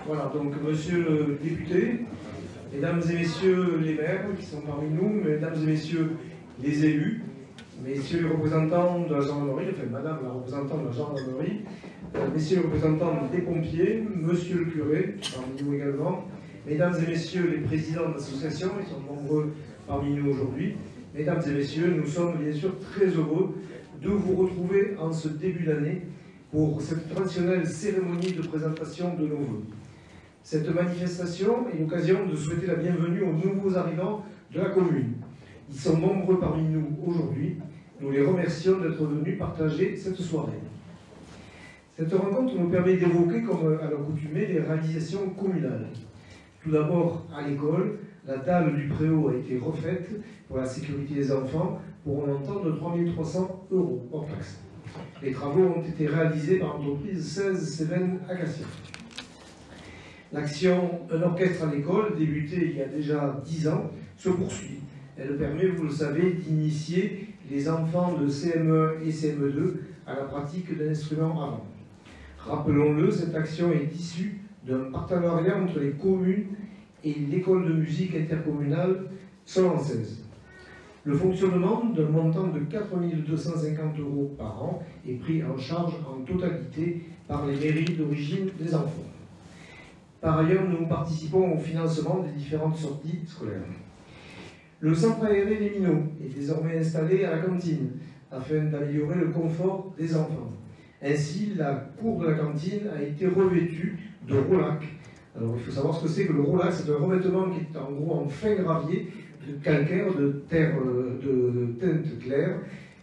Voilà, donc monsieur le député, mesdames et messieurs les maires qui sont parmi nous, mesdames et messieurs les élus, messieurs les représentants de la gendarmerie, enfin madame la représentante de la gendarmerie, messieurs les représentants des pompiers, monsieur le curé, parmi nous également, mesdames et messieurs les présidents d'associations, ils sont nombreux parmi nous aujourd'hui, mesdames et messieurs, nous sommes bien sûr très heureux de vous retrouver en ce début d'année pour cette traditionnelle cérémonie de présentation de nos vœux. Cette manifestation est l'occasion de souhaiter la bienvenue aux nouveaux arrivants de la commune. Ils sont nombreux parmi nous aujourd'hui. Nous les remercions d'être venus partager cette soirée. Cette rencontre nous permet d'évoquer, comme à l'accoutumée, les réalisations communales. Tout d'abord, à l'école, la dalle du préau a été refaite pour la sécurité des enfants pour un montant de 3 300 € hors taxe. Les travaux ont été réalisés par l'entreprise 16 Cévennes Acacia. L'action Un orchestre à l'école, débutée il y a déjà 10 ans, se poursuit. Elle permet, vous le savez, d'initier les enfants de CM1 et CM2 à la pratique d'un instrument avant. Rappelons-le, cette action est issue d'un partenariat entre les communes et l'école de musique intercommunale Solençaise. Le fonctionnement d'un montant de 4 250 € par an est pris en charge en totalité par les mairies d'origine des enfants. Par ailleurs, nous participons au financement des différentes sorties scolaires. Le centre aéré des Minots est désormais installé à la cantine afin d'améliorer le confort des enfants. Ainsi, la cour de la cantine a été revêtue de Rolac. Alors, il faut savoir ce que c'est que le Rolac, c'est un revêtement qui est en gros en fin gravier, de calcaire, de terre de teinte claire,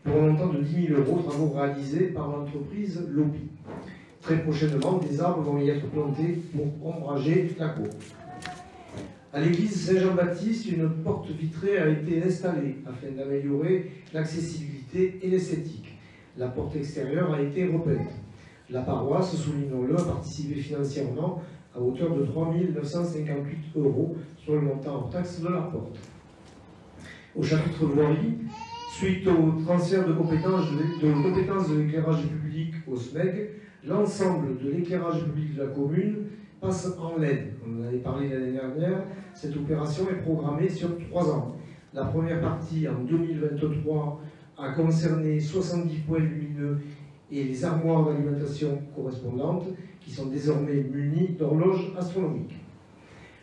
pour un montant de 10 000 €, travaux réalisés par l'entreprise Lopi. Très prochainement, des arbres vont y être plantés pour ombrager la cour. À l'église Saint-Jean-Baptiste, une porte vitrée a été installée afin d'améliorer l'accessibilité et l'esthétique. La porte extérieure a été repeinte. La paroisse, soulignons-le, a participé financièrement à hauteur de 3 958 €, sur le montant hors taxe de la porte. Au chapitre voirie, suite au transfert de compétences de l'éclairage public au SMEG, l'ensemble de l'éclairage public de la commune passe en LED. On en avait parlé l'année dernière. Cette opération est programmée sur 3 ans. La première partie, en 2023, a concerné 70 points lumineux et les armoires d'alimentation correspondantes, qui sont désormais munies d'horloges astronomiques.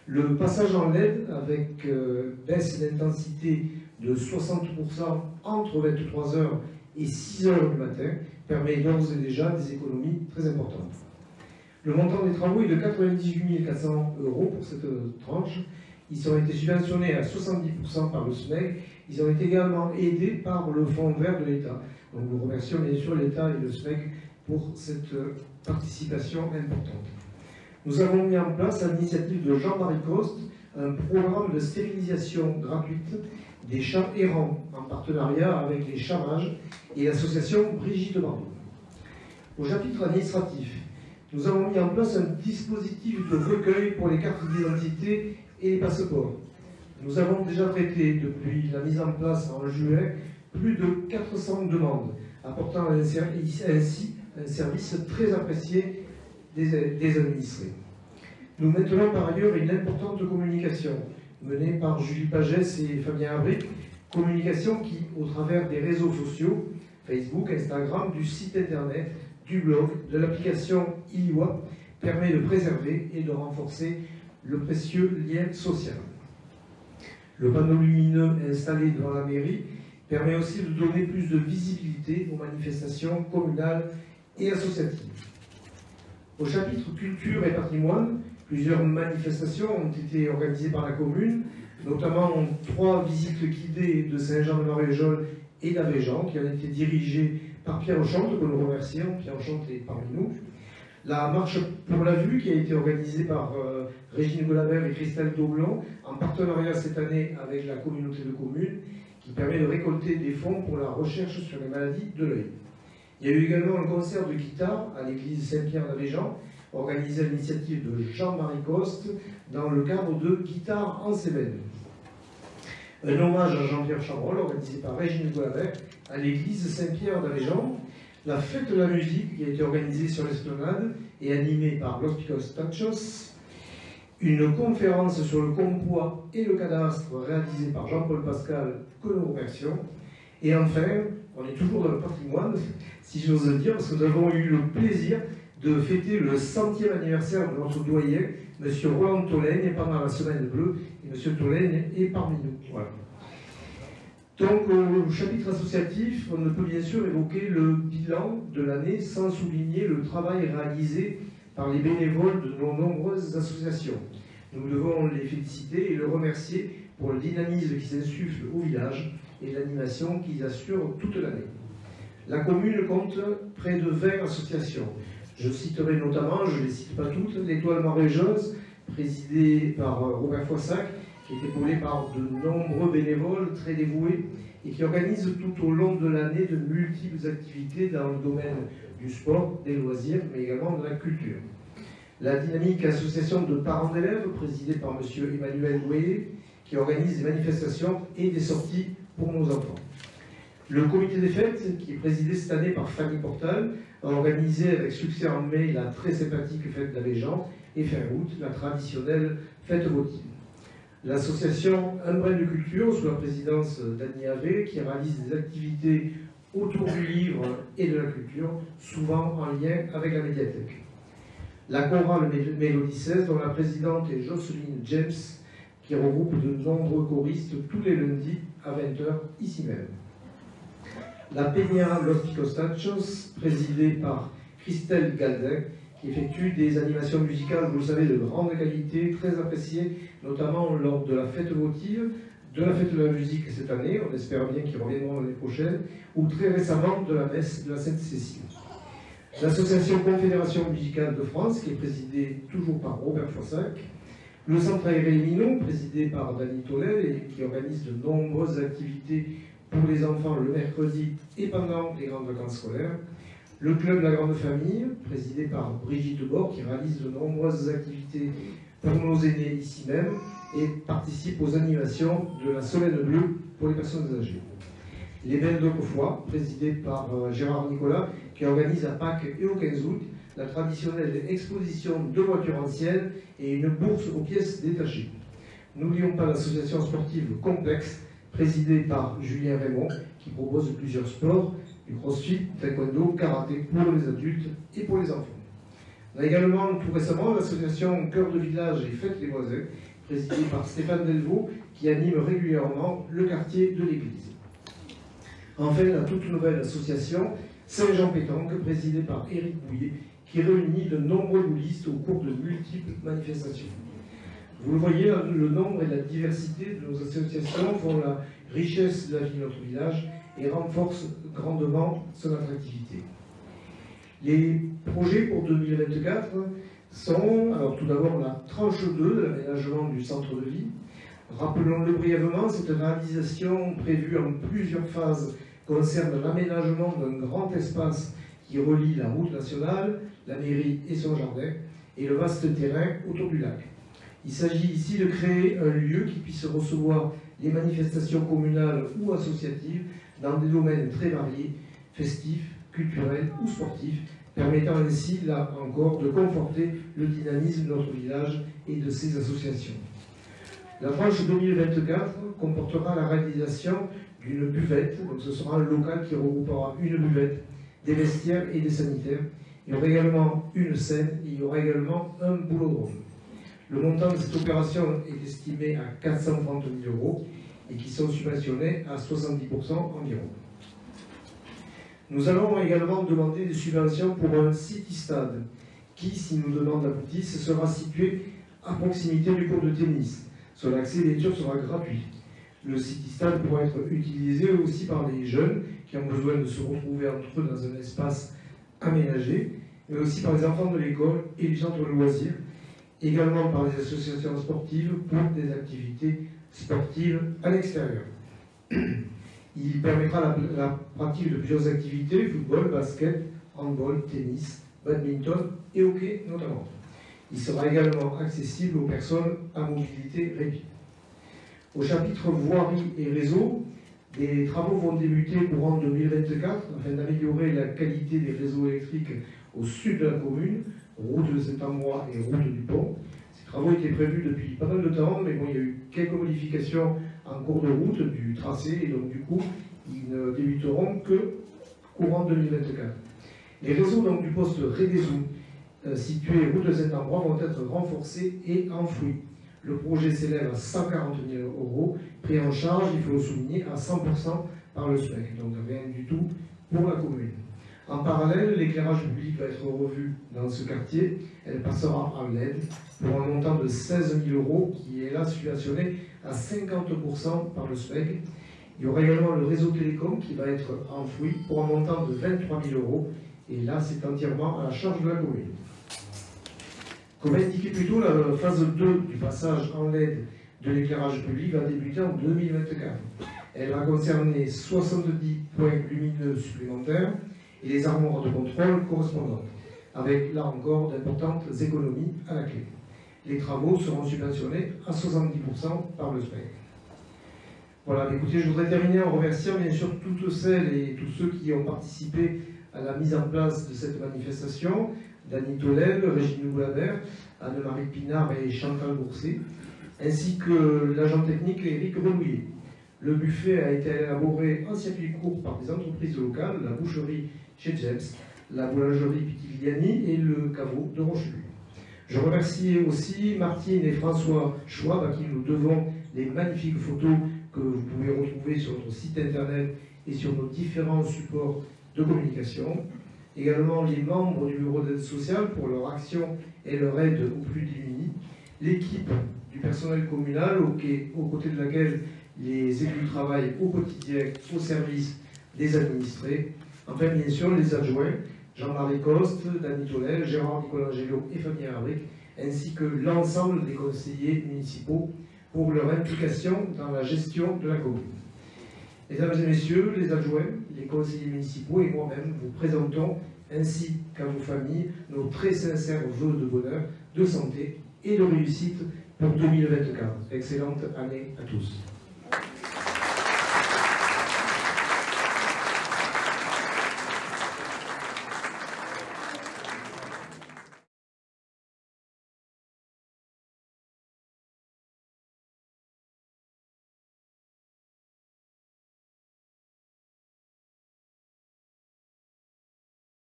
Le passage en LED, avec baisse d'intensité de 60% entre 23 h et 6 h du matin, permet d'ores et déjà des économies très importantes. Le montant des travaux est de 98 400 € pour cette tranche. Ils ont été subventionnés à 70% par le SMEG. Ils ont été également aidés par le Fonds vert de l'État. Donc nous remercions bien sûr l'État et le SMEG pour cette participation importante. Nous avons mis en place, à l'initiative de Jean-Marie Coste, un programme de stérilisation gratuite des chats errants, en partenariat avec les Chats Mages et l'association Brigitte Bardot. Au chapitre administratif, nous avons mis en place un dispositif de recueil pour les cartes d'identité et les passeports. Nous avons déjà traité, depuis la mise en place en juin, plus de 400 demandes, apportant ainsi un service très apprécié des administrés. Nous maintenons par ailleurs une importante communication menée par Julie Pagès et Fabien Abric, communication qui, au travers des réseaux sociaux, Facebook, Instagram, du site internet, du blog, de l'application iWap, permet de préserver et de renforcer le précieux lien social. Le panneau lumineux installé devant la mairie permet aussi de donner plus de visibilité aux manifestations communales et associatives. Au chapitre culture et patrimoine, plusieurs manifestations ont été organisées par la commune, notamment 3 visites guidées de Saint-Jean-de-Maréjol et d'Avégent, qui ont été dirigées par Pierre Ochante, que nous remercions. Pierre Ochante est parmi nous. La marche pour la vue, qui a été organisée par Régine Golabert et Christelle Daublon, en partenariat cette année avec la communauté de communes, qui permet de récolter des fonds pour la recherche sur les maladies de l'œil. Il y a eu également un concert de guitare à l'église Saint-Pierre d'Avégent, organisé à l'initiative de Jean-Marie Coste, dans le cadre de Guitare en Cévennes. Un hommage à Jean-Pierre Chabrol, organisé par Régine Golabert, à l'église Saint-Pierre d'Avégent. La fête de la musique, qui a été organisée sur l'esplanade et animée par Los Picos Tachos, Une conférence sur le compoids et le cadastre réalisée par Jean-Paul Pascal, que nous remercions. Et enfin, on est toujours dans le patrimoine, si j'ose dire, parce que nous avons eu le plaisir de fêter le 100e anniversaire de notre doyen, M. Roland Tolègne, pendant la Semaine Bleue, et M. Tolègne est parmi nous. Voilà. Donc, au chapitre associatif, on ne peut bien sûr évoquer le bilan de l'année sans souligner le travail réalisé par les bénévoles de nos nombreuses associations. Nous devons les féliciter et les remercier pour le dynamisme qui s'insuffle au village et l'animation qu'ils assurent toute l'année. La commune compte près de 20 associations. Je citerai notamment, je ne les cite pas toutes, l'Étoile Marégeuse, présidée par Robert Foissac, qui est épaulé par de nombreux bénévoles très dévoués et qui organise tout au long de l'année de multiples activités dans le domaine du sport, des loisirs, mais également de la culture. La dynamique association de parents d'élèves, présidée par M. Emmanuel Oué, qui organise des manifestations et des sorties pour nos enfants. Le comité des fêtes, qui est présidé cette année par Fanny Portal, a organisé avec succès en mai la très sympathique fête d'Avéjan et fin août la traditionnelle fête votive. L'association Un Brin de Culture, sous la présidence d'Annie Havé, qui réalise des activités autour du livre et de la culture, souvent en lien avec la médiathèque. La chorale Mélodie 16, dont la présidente est Jocelyne James, qui regroupe de nombreux choristes tous les lundis à 20h, ici même. La Peña Los Picostachos, présidée par Christelle Galdin, qui effectue des animations musicales, vous le savez, de grande qualité, très appréciées, notamment lors de la fête votive, de la fête de la musique cette année, on espère bien qu'ils reviendront l'année prochaine, ou très récemment de la messe de la Sainte-Cécile. L'association Confédération musicale de France, qui est présidée toujours par Robert Foissac, le centre aéré Minon, présidé par Dany Tolel, et qui organise de nombreuses activités pour les enfants le mercredi et pendant les grandes vacances scolaires, le club de la grande famille, présidé par Brigitte Bord, qui réalise de nombreuses activités pour nos aînés ici même et participe aux animations de la Semaine Bleue pour les personnes âgées. Les Belles d'Auquefoy, présidé par Gérard Nicolas, qui organise à Pâques et au 15 août la traditionnelle exposition de voitures anciennes et une bourse aux pièces détachées. N'oublions pas l'association sportive Complexe, présidée par Julien Raymond, qui propose plusieurs sports, du crossfit, taekwondo, karaté pour les adultes et pour les enfants. On a également tout récemment l'association Cœur de Village et Fête les Voisins, présidée par Stéphane Delvaux, qui anime régulièrement le quartier de l'église. Enfin, la toute nouvelle association Saint-Jean-Pétanque, présidée par Éric Bouillet, qui réunit de nombreux boulistes au cours de multiples manifestations. Vous le voyez, le nombre et la diversité de nos associations font la richesse de la vie de notre village et renforcent grandement son attractivité. Les projets pour 2024 sont, alors tout d'abord, la tranche 2 de l'aménagement du centre de vie. Rappelons-le brièvement, cette réalisation prévue en plusieurs phases concerne l'aménagement d'un grand espace qui relie la route nationale, la mairie et son jardin, et le vaste terrain autour du lac. Il s'agit ici de créer un lieu qui puisse recevoir les manifestations communales ou associatives dans des domaines très variés, festifs, culturels ou sportifs, permettant ainsi, là encore, de conforter le dynamisme de notre village et de ses associations. La tranche 2024 comportera la réalisation d'une buvette, donc ce sera un local qui regroupera une buvette, des vestiaires et des sanitaires. Il y aura également une scène et il y aura également un boulodrome. Le montant de cette opération est estimé à 430 000 € et qui sont subventionnés à 70% environ. Nous allons également demander des subventions pour un city-stade qui, si nos demandes aboutissent, sera situé à proximité du court de tennis. Son accès bien sûr sera gratuit. Le city-stade pourra être utilisé aussi par les jeunes qui ont besoin de se retrouver entre eux dans un espace aménagé, mais aussi par les enfants de l'école et les centres de loisirs, également par les associations sportives pour des activités sportives à l'extérieur. Il permettra la pratique de plusieurs activités, football, basket, handball, tennis, badminton et hockey notamment. Il sera également accessible aux personnes à mobilité réduite. Au chapitre voirie et réseau, des travaux vont débuter courant 2024 afin d'améliorer la qualité des réseaux électriques au sud de la commune, route de Saint-Ambrois et route du Pont. Ces travaux étaient prévus depuis pas mal de temps, mais bon, il y a eu quelques modifications en cours de route du tracé, et donc du coup, ils ne débuteront que courant 2024. Les réseaux donc, du poste Rédésou, situé route de Saint-Ambrois, vont être renforcés et enfouis. Le projet s'élève à 140 000 €, pris en charge, il faut le souligner, à 100% par le SMEC, donc rien du tout pour la commune. En parallèle, l'éclairage public va être revu dans ce quartier. Elle passera en LED pour un montant de 16 000 € qui est là subventionné à 50% par le SMEC. Il y aura également le réseau télécom qui va être enfoui pour un montant de 23 000 €. Et là, c'est entièrement à la charge de la commune. Comme indiqué plus tôt, la phase 2 du passage en LED de l'éclairage public va débuter en 2024. Elle va concerner 70 points lumineux supplémentaires et les armoires de contrôle correspondantes, avec là encore d'importantes économies à la clé. Les travaux seront subventionnés à 70% par le SMEC. Voilà, écoutez, je voudrais terminer en remerciant bien sûr toutes celles et tous ceux qui ont participé à la mise en place de cette manifestation, Dany Tolel, Régine Boulabert, Anne-Marie Pinard et Chantal Bourset, ainsi que l'agent technique Éric Renouillet. Le buffet a été élaboré en circuit court par des entreprises locales, la boucherie chez James, la boulangerie Pitigliani et le caveau de Rochelu. Je remercie aussi Martine et François Schwab, à qui nous devons les magnifiques photos que vous pouvez retrouver sur notre site internet et sur nos différents supports de communication. Également les membres du bureau d'aide sociale pour leur action et leur aide aux plus démunis. L'équipe du personnel communal, aux côtés de laquelle les élus travaillent au quotidien au service des administrés. Enfin, bien sûr, les adjoints, Jean-Marie Coste, Dany Tolel, Gérard Nicolangelo et Fabien Abric, ainsi que l'ensemble des conseillers municipaux pour leur implication dans la gestion de la commune. Mesdames et messieurs, les adjoints, les conseillers municipaux et moi-même vous présentons, ainsi qu'à vos familles, nos très sincères vœux de bonheur, de santé et de réussite pour 2024. Excellente année à tous.